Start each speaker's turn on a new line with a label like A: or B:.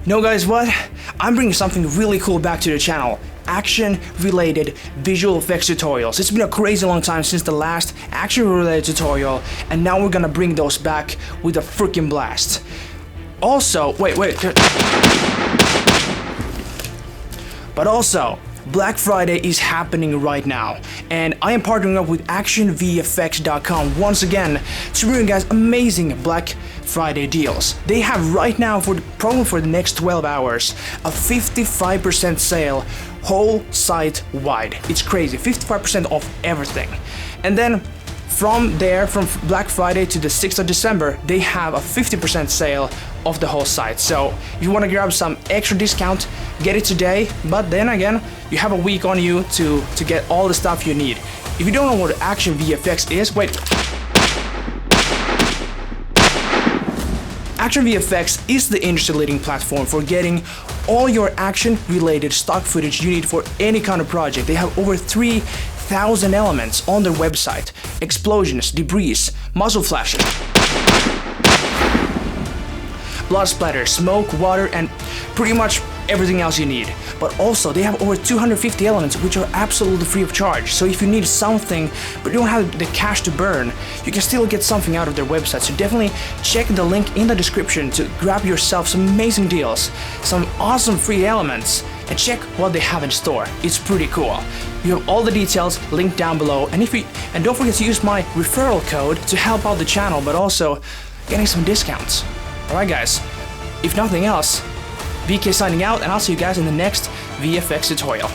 A: No guys, what? I'm bringing something really cool back to the channel. Action-related visual effects tutorials. It's been a crazy long time since the last action-related tutorial, and now we're gonna bring those back with a freaking blast. Also, wait. But also, Black Friday is happening right now, and I am partnering up with ActionVFX.com once again to bring you guys amazing Black Friday deals. They have right now, for the next 12 hours, a 55% sale whole site wide. It's crazy, 55% off everything. And then from Black Friday to the 6th of December, they have a 50% sale of the whole site. So if you want to grab some extra discount, get it today. But then again, you have a week on you to get all the stuff you need. If you don't know what Action VFX is, wait. Action VFX is the industry-leading platform for getting all your action-related stock footage you need for any kind of project. They have over 3,000 elements on their website. Explosions, debris, muzzle flashes, blood splatter, smoke, water, and pretty much everything else you need. But also, they have over 250 elements which are absolutely free of charge. So if you need something but you don't have the cash to burn, you can still get something out of their website. So definitely check the link in the description to grab yourself some amazing deals, some awesome free elements, and check what they have in store. It's pretty cool. You have all the details linked down below, and don't forget to use my referral code to help out the channel, but also getting some discounts. Alright guys, if nothing else, VK signing out, and I'll see you guys in the next VFX tutorial.